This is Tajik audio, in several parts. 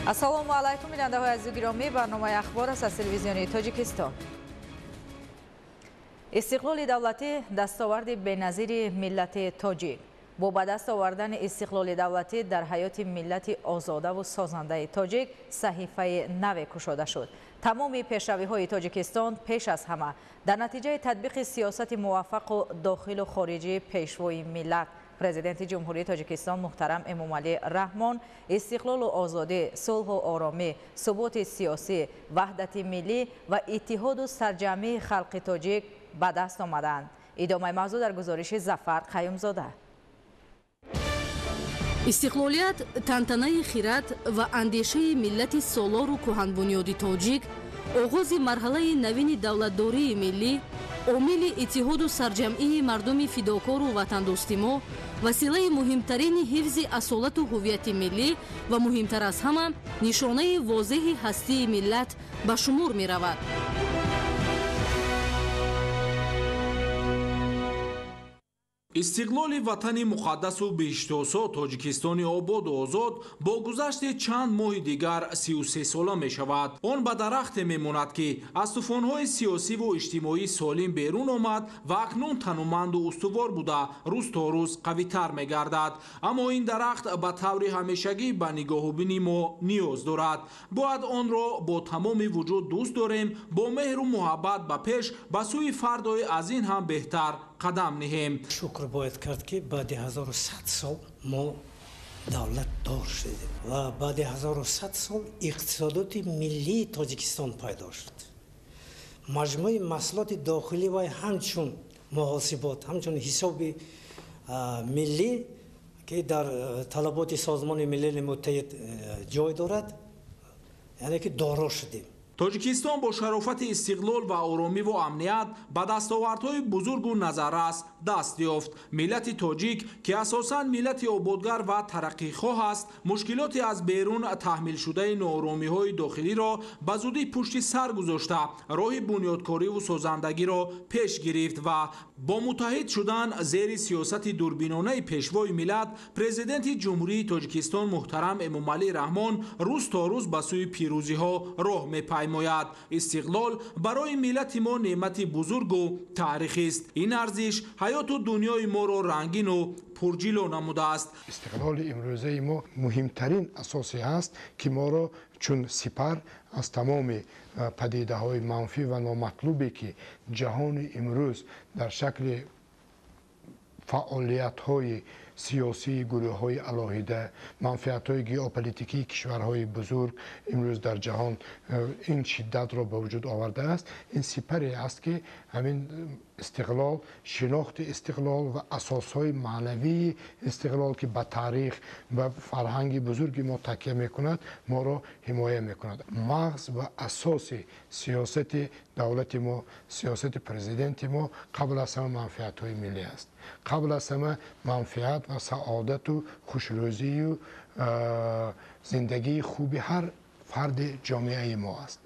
ассалому алайкум бинандаҳои азизу гиромӣ, барномаи ахбор аст аз телевизиони тоҷикистон. истиқлоли давлатӣ дастоварди беназири миллати тоҷик. бо ба даст овардани истиқлоли давлатӣ дар ҳаёти миллати озодаву созандаи тоҷик саҳифаи наве кушода шуд. тамоми пешравиҳои тоҷикистон пеш аз ҳама дар натиҷаи татбиқи сиёсати муваффақу дохилу хориҷии пешвои миллат президенти ҷумҳурии тоҷикистон муҳтарам эмомалӣ раҳмон истиқлолу озодӣ, сулҳу оромӣ, суботи сиёсӣ, ваҳдати миллӣ ва иттиҳоду сарҷамъии халқи тоҷик ба даст омаданд. идомаи мавзӯъ дар гузориши Зафар Қаюмзода. истиқлолият тантанаи хират ва андешаи миллати солору кӯҳанбунёди тоҷик, оғози марҳалаи навини давлатдории миллӣ, омили иттиҳоду сарҷамъии мардуми фидокору ватандӯсти мо, василаи муҳимтарини ҳифзи асолату ҳуввияти миллӣ ва муҳимтар аз ҳама нишонаи возеҳи ҳастии миллат ба шумор меравад. истиқлоли ватани муқаддасу беиштиҳосо Тоҷикистони ободу озод бо гузашти чанд моҳи дигар 33 сола мешавад. Он ба дарахте мемонад, ки аз тӯфонҳои сиёсиву иҷтимоӣ солим берун омад ва акнун тануманду устувор буда рӯз то рӯз қавитар мегардад. аммо ин дарахт ба таври ҳамешагӣ ба нигоҳубини мо ниёз дорад. бояд онро бо тамоми вуҷуд дӯст дорем, бо меҳру муҳаббат ба пеш ба сӯи фардои аз ин ҳам беҳтар қадам ниҳем. шукр бояд кард, ки баъди 1100 сол мо давлатдор шудем ва баъди 1100 сол иқтисодоти миллии Тоҷикистон пайдо шуд. маҷмӯи маҳсулоти дохилӣ ва ҳамчун муҳосибот, ҳамчун ҳисоби миллӣ ки дар талаботи созмони милали муттаҳид ҷой дорад, яъне ки доро шудем. Тоҷикистон бо шарофати истиқлол ва оромиву амният ба дастовардҳои бузургу назаррас даст ёфт. миллати тоҷик ки асосан миллати ободгар ва тараққихоҳ аст, мушкилоти аз берун таҳмилшудаи нооромиҳои дохилиро ба зудӣ пушти сар гузошта роҳи бунёдкориву созандагиро пеш гирифт ва бо муттаҳид шудан зери сиёсати дурбинонаи пешвои миллат президенти ҷумҳурии Тоҷикистон муҳтарам Эмомалӣ Раҳмон рӯз то рӯз ба сӯи пирӯзиҳо роҳ мепаймояд. истиқлол барои миллати мо неъмати бузургу таърихист. ин арзиш ҳаёту дунёи моро рангину пурҷило намудааст. истиқлоли имрӯзаи мо муҳимтарин асосе ҳаст, ки моро чун сипар аз тамоми падидаҳои манфӣ ва номатлубе ки ҷаҳони имрӯз дар шакли фаъолиятҳои сиёсии гурӯҳҳои алоҳида, манфиатҳои геополитикии кишварҳои бузург имрӯз дар ҷаҳон ин шиддатро ба вуҷуд овардааст. ин сипаре аст, ки ҳамин истиқлол, шинохти истиқлол ва асосҳои маънавии истиқлол ки ба таърих ва фарҳанги бузурги мо такя мекунад, моро ҳимоя мекунад. мағз ва асоси сиёсати давлати мо, сиёсати президенти мо қабл аз ҳама манфиатҳои миллӣ аст. қабл аз ҳама манфиат ва саодату хушрӯзию зиндагии хуби ҳар фарди ҷомеаи мо аст,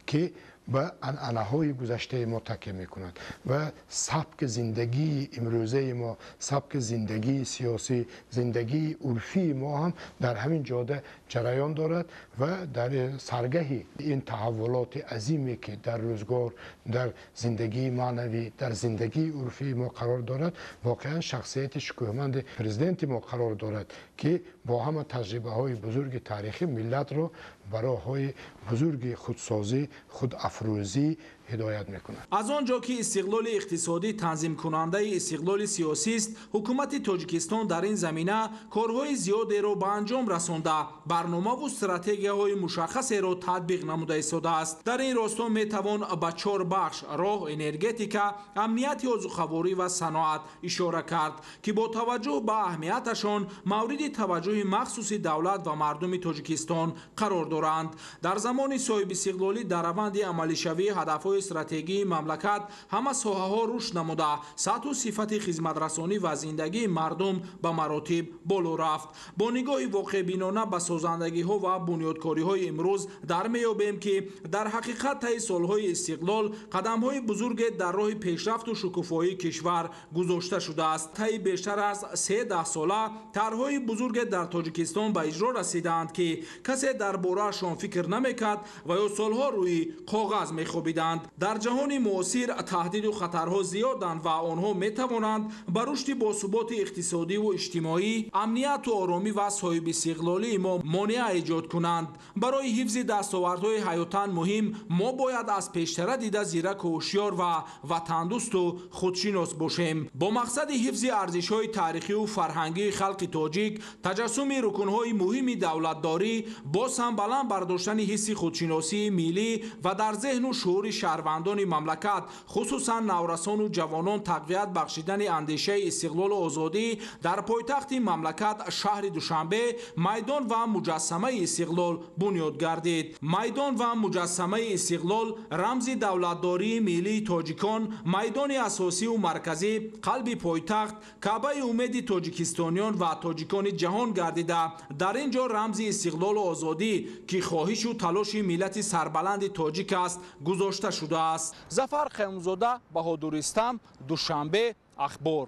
ки ба анъанаҳои гузаштаи мо такя мекунад ва сабки зиндагии имрӯзаи мо, сабки зиндагии сиёсӣ, зиндагии урфии мо ҳам дар ҳамин ҷода ҷараён дорад ва дар саргаҳи ин таҳаввулоти азиме ки дар рӯзгор, дар зиндагии маънавӣ, дар зиндагии урфии мо қарор дорад, воқеан шахсияти шукӯҳманди президенти мо қарор дорад, ки бо ҳама таҷрибаҳои бузурги таърихӣ миллатро ба роҳҳои бузурги худсозӣ, худафрӯзӣ ҳидоят мекунад. аз он ҷо ки истиқлоли иқтисодӣ танзимкунандаи истиқлоли сиёсист, ҳукумати Тоҷикистон дар ин замина корҳои зиёдеро ба анҷом расонда, барномаву стратегияҳои мушаххасеро татбиқ намуда истодааст. дар ин росто метавон ба 4 бахш роҳ, энергетика, амнияти озуқаворӣ ва саноат ишора кард, ки бо таваҷҷӯҳ ба аҳамияташон мавриди таваҷҷӯҳи махсуси давлат ва мардуми Тоҷикистон қарор доранд. дар замони соҳибистиқлолӣ дар раванди амалишавии ҳадафҳои استراتژی مملکت همه ساحه‌ها رشد نموده، سطح و صفت خدمترسانی و زندگی مردم به مراتب بالا رفت. با نگاه واقع بینانه به سازندگی‌ها و بنیادکاری‌های امروز در می‌یابیم که در حقیقت طی سال‌های استقلال قدم‌های بزرگ در راه پیشرفت و شکوفایی کشور گذاشته شده است. طی بیشتر از 13 ساله طرح‌های بزرگ در تاجیکستان به اجرا رسیدند که کسی درباره‌شان فکر نمی‌کرد و یا سالها روی کاغذ می‌خوابیدند. در جهان معاصر تهدید و خطرها زیادند و آنها می‌توانند به رشد باثبات اقتصادی و اجتماعی، امنیت و آرامی و صاحب استقلالی ما مانع ایجاد کنند. برای حفظ دستاوردهای حیاتاً مهم ما باید از پیشتر دیده زیرک و هوشیار و وطندوست و خودشناس باشیم. با مقصد حفظ ارزش‌های تاریخی و فرهنگی خلق تاجیک، تجسم رکن‌های مهم دولتداری، باز هم بلند برداشتن حس خودشناسی ملی و در ذهن و شعور شهروندان مملکت خصوصا نورسان و جوانان تقویت بخشیدن اندیشه استقلال و آزادی در پایتخت مملکت شهر دوشنبه میدان و مجسمه استقلال بنیاد گردید. میدان و مجسمه استقلال رمز دولتداری ملی تاجیکان، میدان اساسی و مرکزی قلب پایتخت، کعبه امید تاجیکستانیان و تاجیکان جهان گردیده در اینجا رمز استقلال و آزادی که خواهش و تلاش ملت سربلند تاجیک است گذاشته شده است. ظفر خیمزاده، بهادرستم، دوشنبه، اخبار.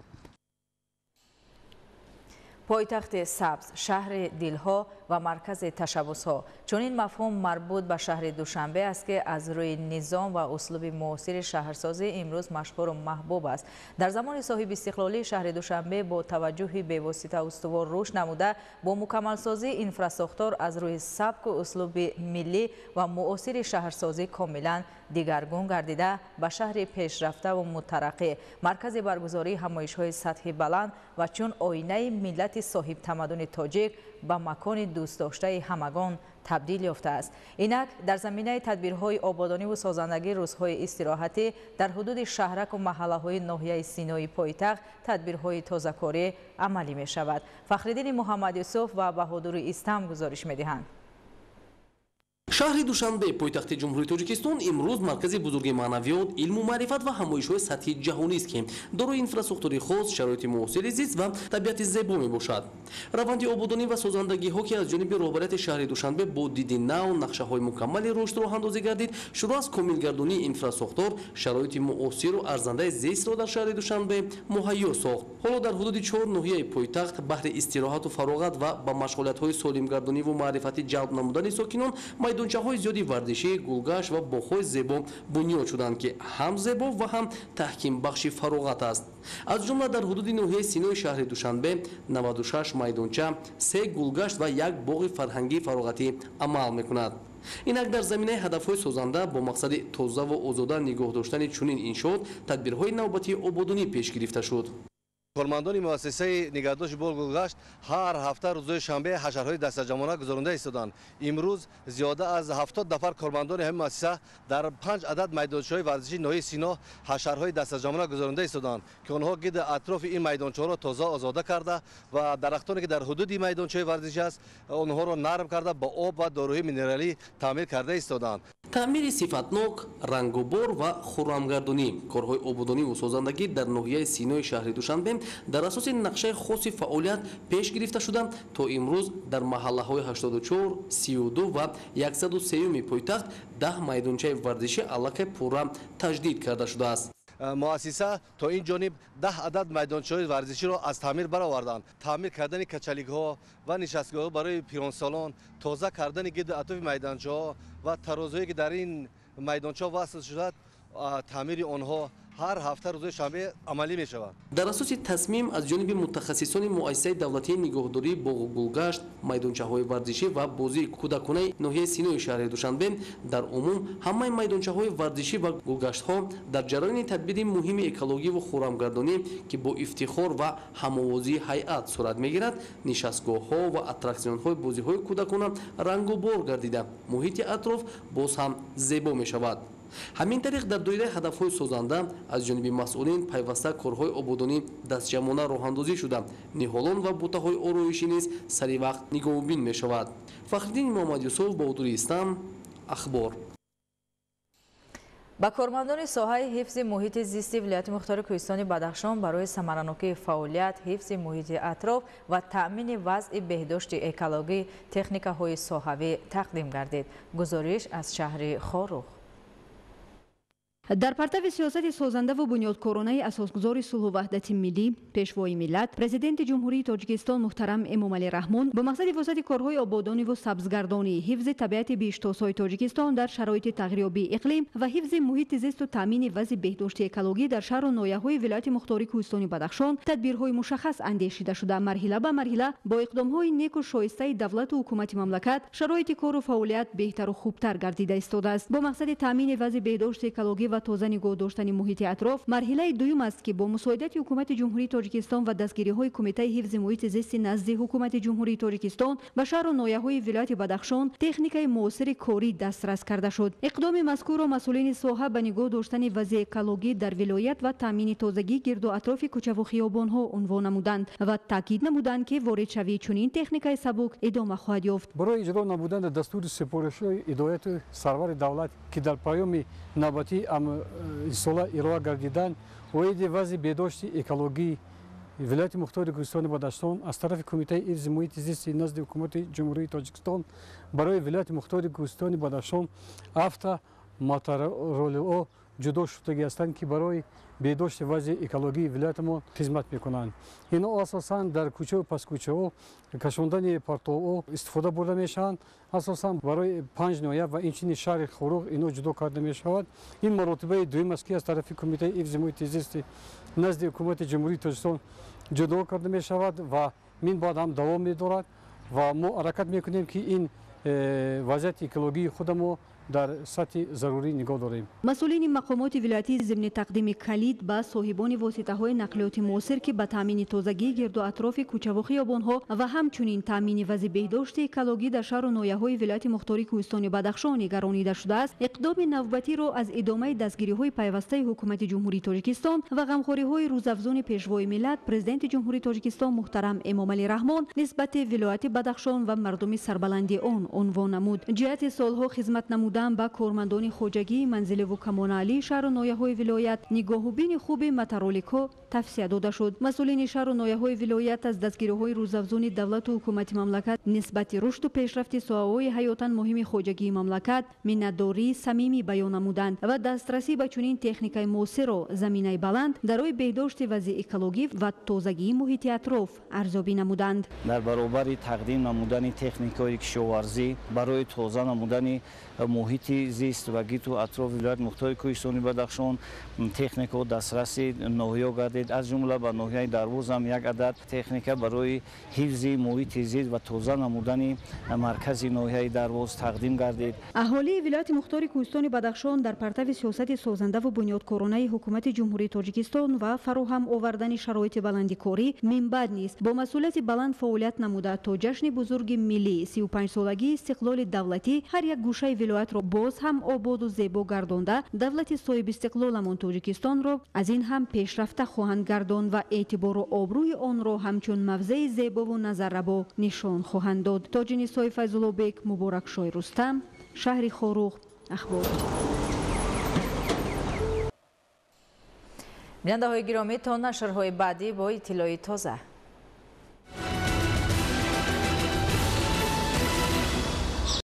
پایتخت سبز، شهر دلها و مرکز تشبس‌ها، چون این مفهوم مربوط به شهر دوشنبه است که از روی نظام و اسلوب معاصر شهرسازی امروز مشهور و محبوب است. در زمان صاحب استقلالی شهر دوشنبه با توجه به واسطه استوار رشد نموده، با مکمل سازی اینفراساختار از روی سبک و اسلوب ملی و معاصر شهرسازی کاملا دیگرگون گردیده به شهر پیشرفته و مترقی، مرکز برگزاری همایش‌های سطح بلند و چون آینه ملت صاحب تمدن تاجیک به مکان دوست داشته همگان تبدیل یافته است. اینک در زمینه تدبیرهای آبادانی و سازندگی روزهای استراحتی در حدود شهرک و محله‌های ناحیه سینای پایتخت تدبیرهای تازه‌کاری عملی می شود. فخرالدین محمد یوسف و بهادر استم گزارش می دهند. شهر دوشنبه پایتخت جمهوری تاجیکستان امروز مرکز بزرگ معنویات، علم و معرفت و همایش‌های سطحی جهانی است که دارای اینفراساختوری خاص، شرایط معاصر زیست و طبیعت زیبا میباشد. روند آبادانی و سازندگی‌ها که از جانب رهبریت شهر دوشنبه با دید نو، نقشه‌های مکمل رشد راه اندازی گردید، شروع از کاملگردانی اینفراساختور، شرایط معاصر و ارزنده زیست را در شهر دوشنبه مهیا ساخت. حالا در حدود 4 ناحیه پایتخت بهر استراحت و فراغت و با مشغولیت‌های سالمگردانی و معرفتی جلب نمودن ساکنان میدانچه‌های زیادی ورزشی، گلگشت و باغ‌های زیبا بنیاد شدند که هم زیبا و هم تحکیم بخش فراغت است. از جمله در حدود ناحیه سینای شهر دوشنبه 96 میدانچه، 3 گلگشت و 1 باغ فرهنگی فراغتی عمل می‌کند. اینک در زمینه هدف‌های سازنده با مقصد تازه و آزاده نگاه داشتن چنین انشاءات تدبیرهای نوبتی آبادانی پیش گرفته شد. کارمندان مؤسسه نگهداشت باغ گلگشت هر هفته روز شنبه حشرهای دستجمعانه گذرانده ایستادند. امروز زیاده از 70 نفر کارمندان همین مؤسسه در 5 عدد میدانچه‌های ورزشی ناحیه سینا حشرهای دستجمعانه گذرانده ایستادند که آنها گرد اطراف این میدانچه‌ها را تازه آزاده کرده و درختانی که در حدود این میدانچه ورزشی است آنها را نرم کرده با آب و داروهای مینرالی تعمیر کرده ایستادند. تعمیر صفتناک، رنگوبار و خرمگردانی کارهای آبادانی و سازندگی در ناحیه سینای شهر دوشنبه در اساس نقشه خاص فعالیت پیش گرفته شده تا امروز در محله‌های 84, 32 و 103 پایتخت 10 میدانچه ورزشی علاقه پورا تجدید کرده شده است. مؤسسه تا این جانب 10 عدد میدانچه‌های ورزشی را از تعمیر برآوردند. تعمیر کردن کچلیک‌ها و نشستگاه‌ها برای پیرانسالان، تازه کردن گرد اطراف میدانچه‌ها و ترازهایی که در این میدانچه‌ها وصل شده تعمیر آنها هر هفته روز شنبه عملی می شود. در اساس تصمیم از جانب متخصصان مؤسسه دولتی نگهداری باغ و گلگشت، میدانچه‌های ورزشی و بازی کودکانه ناحیه سینای شهر دوشنبه در عموم همه میدانچه‌های ورزشی و گلگشت‌ها در جریان تدبیر مهم اکولوژی و خرمگردانی که با افتخار و هم‌آوازی هیئت صورت می‌گیرد، نشستگاه‌ها و اتراکسیون‌های بازی‌های کودکانه رنگ و بار گردیده محیط اطراف باز هم زیبا می‌شود. همین طریق در دایره هدف‌های سازنده از جانب مسئولین پیوسته کارهای آبادانی دستجمعانه راه‌اندازی شده، نهالان و بوته‌های آرایشی نیز سری وقت نگاه‌بین می‌شود. فخرالدین محمد یوسف، بهادر استم، اخبار. با کارمندان ساحه حفظ محیط زیست ولایت مختار کوهستان بدخشان برای ثمرانوکی فعالیت حفظ محیط اطراف و تأمین وضع بهداشت اکولوژی تکنیک‌های ساحوی تقدیم گردید. گزارش از شهر خاروخ. در پرتو سیاست سازنده و بنیادکارانه اساسگذار صلح و وحدت ملی پیشوای ملت پرزیدنت جمهوری تاجیکستان محترم امامعلی رحمان با مقصد وسعت کارهای آبادانی و سبزگردانی حفظ طبیعت بیشتاسای تاجیکستان در شرایط تغییریابی اقلیم و حفظ محیط زیست و تامین وضع بهداشت اکولوژی در شهر و ناحیه‌های ولایت مختار کوهستان بدخشان تدبیرهای مشخص اندیشیده شده مرحله به مرحله با اقدامهای نیک و شایسته دولت و حکومت مملکت شرایط کار و فعالیت بهتر و خوبتر گردیده ایستاده است. با مقصد تامین وضع بهداشت اکولوژی و تازه نگاه داشتن محیط اطراف مرحله دوم است که با مساعدت حکومت جمهوری تاجیکستان و دستگیری‌های کمیته حفظ محیط زیست نزد حکومت جمهوری تاجیکستان به شهر و ناحیه‌های ولایت بدخشان تکنیکای معاصر کاری دسترس کرده شد. اقدام مذکور و مسئولین ساحه به نگاه داشتن وضع اکولوژی در ولایت و تامین تازگی گرد و اطراف کوچه و خیابان‌ها عنوان نمودند و تاکید نمودند که وارد شوی چنین تکنیکای سبک ادامه خواهد یافت. برای اجرا نمودن دستور سپارش‌های هدایت سرور دولت که در پیام نوبتی ساله ارائه گردیدن اوید وضع بهداشت اکولوژی ولایت مختار کوهستان بدخشان از طرف کمیته حفظ محیط زیست نزد حکومت جمهوری تاجیکستان برای ولایت مختار کوهستان بدخشان 7 موتورولو جدا شدگی هستند که برای بهداشت وضع اکولوژی ولایت ما خدمت میکنند. اینا اساسا در کوچه و پس کوچه ها کشاندن پرتو استفاده برده میشن. اساسا برای 5 ناحیه و اینچنین شهر خاروخ اینا جدا کرده میشود. این مراتبه دوم است که از طرف کمیته حفظ محیط زیست نزد حکومت جمهوری تاجیکستان جدا کرده میشود و من بعد هم دوام میدارد و ما حرکت میکنیم که این وضعیت اکولوژی خودمون در سطح ضروری نگاه داریم. مسئولین مقامات ولایتی ضمن تقدیم کلید به صاحبان واسطه‌های نقلیات معاصر که به تامین تازگی گرد و اطراف کوچه و خیابان‌ها و همچنین تامین وضع بهداشت اکولوژی در شهر و ناحیه‌های ولایت مختار کوهستان بدخشان نگرانیده شده است، اقدام نوبتی را از ادامه دستگیری‌های پیوسته حکومت جمهوری تاجیکستان و غمخوری‌های روزافزون پیشوای ملت پرزیدنت جمهوری تاجیکستان محترم امامعلی رحمان نسبت ولایت بدخشان و مردم سربلند آن عنوان نمود. جهت سالها خدمت نمود با کارمندان خوجگی منزل و کمان علی شهر و ناحیه‌های ولایت نگاه و بین خوب مترولیکو توصیه داده شد. مسئولین شهر و ناحیه‌های ولایت از دستگیری‌های روزافزون دولت و حکومت مملکت نسبت رشد و پیشرفت ساحه‌های حیاتاً مهم خوجگی مملکت منتداری صمیمی بیان نمودند و دسترسی به چنین تکنیکای معاصر و زمینه بلند برای بهداشت وضع اکولوژی و تازگی محیط اطراف ارزیابی نمودند. در برابر تقدیم نمودن تکنیک‌های کشاورزی برای تازه نمودن محیط زیست و گیت و اطراف ولایت مختار کوهستان بدخشان تکنیک و دسترس ناحیه گردید. از جمله به ناحیه درواز هم یک عدد تکنیک برای حفظ محیط زیست و تازه نمودن مرکز ناحیه درواز تقدیم گردید. اهالی ولایت مختار کوهستان بدخشان در پرتو سیاست سازنده و بنیادکارانه حکومت جمهوری تاجیکستان و فراهم آوردن شرایط بلندی کاری منبع نیست با مسئولیت بلند فعالیت نموده تا جشن بزرگ ملی 35 سالگی استقلال دولتی هر یک گوشه ولایت را باز هم آباد و زیبا گردانده دولت صاحب استقلال تاجیکستان را از این هم پیشرفته خواهند گرداند و اعتبار و آبروی آن را همچون موضع زیبا و نظرربا نشان خواهند داد. تاج نسای فیض‌الله بیگ مبارک شاه رستم، شهر خاروخ. اخبار. بیننده‌های گرامی تا نشرهای بعدی با اطلاع تازه.